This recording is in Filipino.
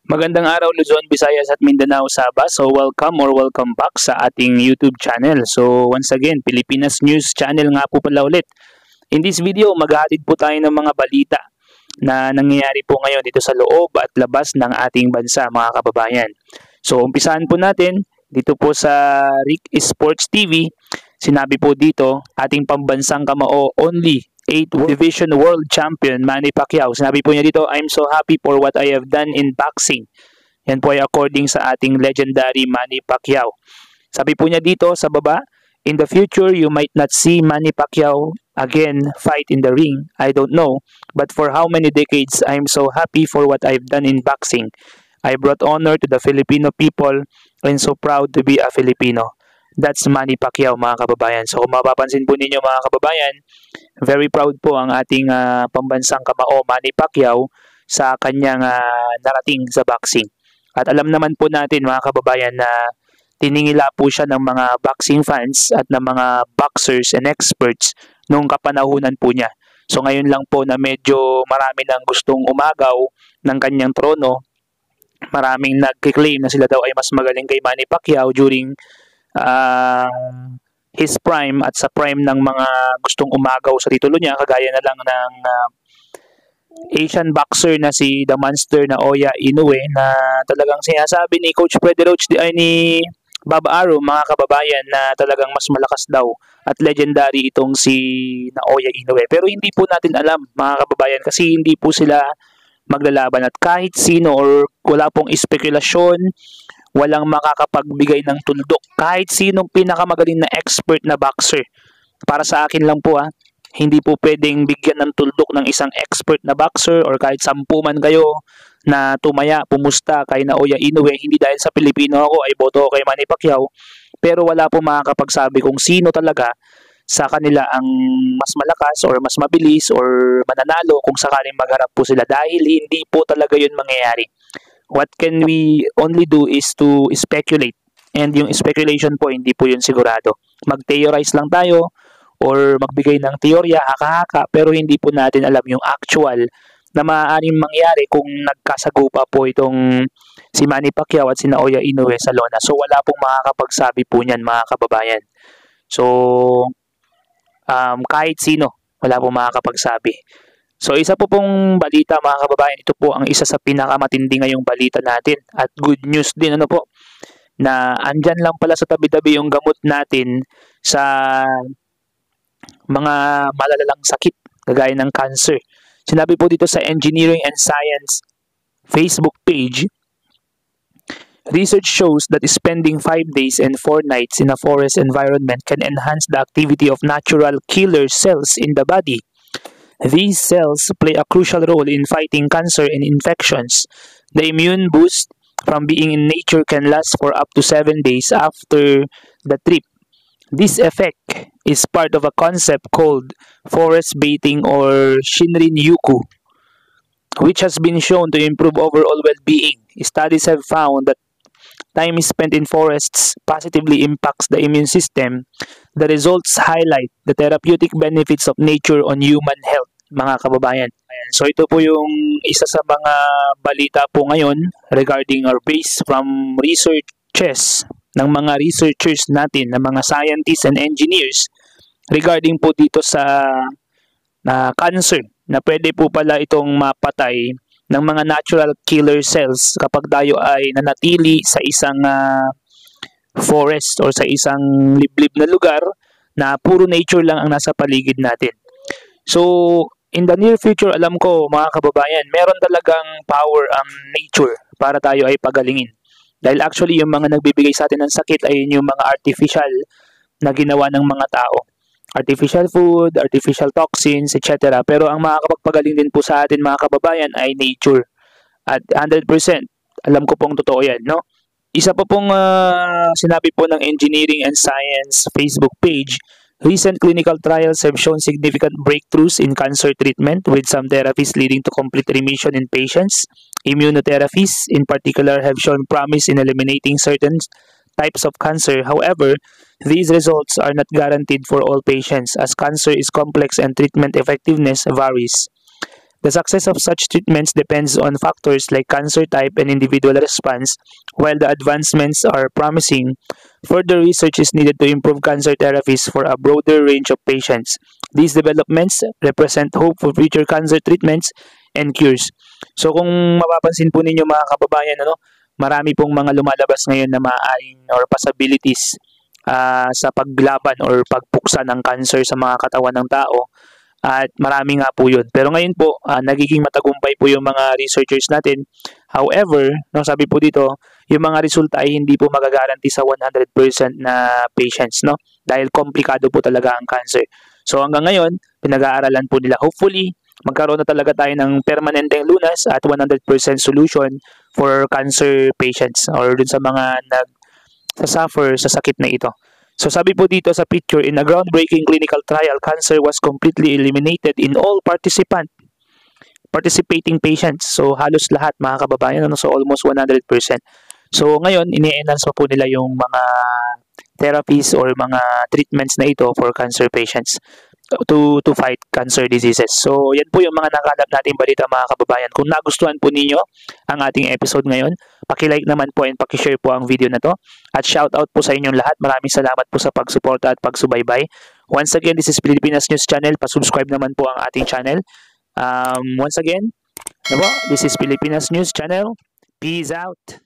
Magandang araw Luzon, Visayas at Mindanao, Sabah. So welcome back sa ating YouTube channel. So once again, Pilipinas News Channel nga po pala ulit. In this video, maghahatid po tayo ng mga balita na nangyayari po ngayon dito sa loob at labas ng ating bansa, mga kababayan. So umpisahan po natin dito po sa Rick Sports TV. Sinabi po dito, ating pambansang kamao only 8th Division World Champion Manny Pacquiao. Sinabi po niya dito, I'm so happy for what I have done in boxing. Yan po ay according sa ating legendary Manny Pacquiao. Sabi po niya dito sa baba, in the future, you might not see Manny Pacquiao again fight in the ring. I don't know. But for how many decades, I'm so happy for what I've done in boxing. I brought honor to the Filipino people and so proud to be a Filipino. That's Manny Pacquiao, mga kababayan. So kung mapapansin po ninyo, mga kababayan, very proud po ang ating pambansang kamao, Manny Pacquiao, sa kanyang narating sa boxing. At alam naman po natin, mga kababayan, na tiningila po siya ng mga boxing fans at ng mga boxers and experts nung kapanahunan po niya. So ngayon lang po na medyo marami nang gustong umagaw ng kanyang trono, maraming nag-claim na sila daw ay mas magaling kay Manny Pacquiao during his prime at sa prime ng mga gustong umagaw sa titulo niya, kagaya na lang ng Asian boxer na si The Monster na Oya Inoue, na talagang sinasabi ni Coach Freddy Roach ay ni Bob Arum, mga kababayan, na talagang mas malakas daw at legendary itong si na Oya Inoue. Pero hindi po natin alam, mga kababayan, kasi hindi po sila maglalaban at kahit sino or wala pong espekulasyon, walang makakapagbigay ng tuldok. Kahit sinong pinakamagaling na expert na boxer. Para sa akin lang po hindi po pwedeng bigyan ng tuldok ng isang expert na boxer or kahit 10 man kayo na tumaya, pumusta kay Naoya Inoue. Hindi dahil sa Pilipino ako ay boto kay Manny Pacquiao. Pero wala po makakapagsabi kung sino talaga sa kanila ang mas malakas or mas mabilis or mananalo kung sakaling magharap po sila, dahil hindi po talaga yun mangyayari. What can we only do is to speculate. And yung speculation po, hindi po yun sigurado. Mag-theorize lang tayo or magbigay ng teorya, haka-haka, pero hindi po natin alam yung actual na maaaring mangyari kung nagkasagupa po itong si Manny Pacquiao at si Naoya Inoue sa lona. So wala pong makakapagsabi po niyan, mga kababayan. So kahit sino, wala pong makakapagsabi. So isa po pong balita, mga kababayan, ito po ang isa sa pinakamatindi ngayong balita natin at good news din, na andyan lang pala sa tabi-tabi yung gamot natin sa mga malalalang sakit kagaya ng cancer. Sinabi po dito sa Engineering and Science Facebook page, research shows that spending 5 days and 4 nights in a forest environment can enhance the activity of natural killer cells in the body. These cells play a crucial role in fighting cancer and infections. The immune boost from being in nature can last for up to 7 days after the trip. This effect is part of a concept called forest bathing or Shinrin-yoku, which has been shown to improve overall well-being. Studies have found that time spent in forests positively impacts the immune system. The results highlight the therapeutic benefits of nature on human health, mga kababayan. So ito po yung isa sa mga balita po ngayon regarding our base from researches ng mga researchers natin, ng mga scientists and engineers regarding po dito sa cancer, na pwede po pala itong mapatay ng mga natural killer cells kapag tayo ay nanatili sa isang forest or sa isang liblib na lugar na puro nature lang ang nasa paligid natin. So, in the near future, alam ko, mga kababayan, meron talagang power ang nature para tayo ay pagalingin. Dahil actually, yung mga nagbibigay sa atin ng sakit ay yung mga artificial na ginawa ng mga tao. Artificial food, artificial toxins, etc. Pero ang makakapagpagaling din po sa atin, mga kababayan, ay nature. At 100%, alam ko pong totoo yan, no? Isa po pong sinabi po ng Engineering and Science Facebook page, recent clinical trials have shown significant breakthroughs in cancer treatment, with some therapies leading to complete remission in patients. Immunotherapies, in particular, have shown promise in eliminating certain types of cancer. However, these results are not guaranteed for all patients, as cancer is complex and treatment effectiveness varies. The success of such treatments depends on factors like cancer type and individual response. While the advancements are promising, further research is needed to improve cancer therapies for a broader range of patients. These developments represent hope for future cancer treatments and cures. So kung mapapansin po ninyo mga kababayan, marami pong mga lumalabas ngayon na maaaring or possibilities sa paglaban or pagpuksa ng cancer sa mga katawan ng tao. At marami nga po yun. Pero ngayon po, nagiging matagumpay po yung mga researchers natin. However, sabi po dito, yung mga resulta ay hindi po magagaranti sa 100% na patients, no? Dahil komplikado po talaga ang cancer. So hanggang ngayon, pinag-aaralan po nila. Hopefully, magkaroon na talaga tayo ng permanenteng lunas at 100% solution for cancer patients or dun sa mga nag-suffer sa sakit na ito. So sabi po dito sa picture, in a groundbreaking clinical trial, cancer was completely eliminated in all participating patients. So halos lahat mga kababayan, so almost 100%. So ngayon, ini-enhance pa po nila yung mga therapies or mga treatments na ito for cancer patients to fight cancer diseases. So yan po yung mga nakalap nating balita mga kababayan. Kung nagustuhan po ninyo ang ating episode ngayon, paki-like naman po and paki-share po ang video na to. At shout out po sa inyong lahat. Maraming salamat po sa pagsuporta at pagsubaybay. Once again, this is Pilipinas News Channel. Pa-subscribe naman po ang ating channel. Once again, this is Pilipinas News Channel. Peace out.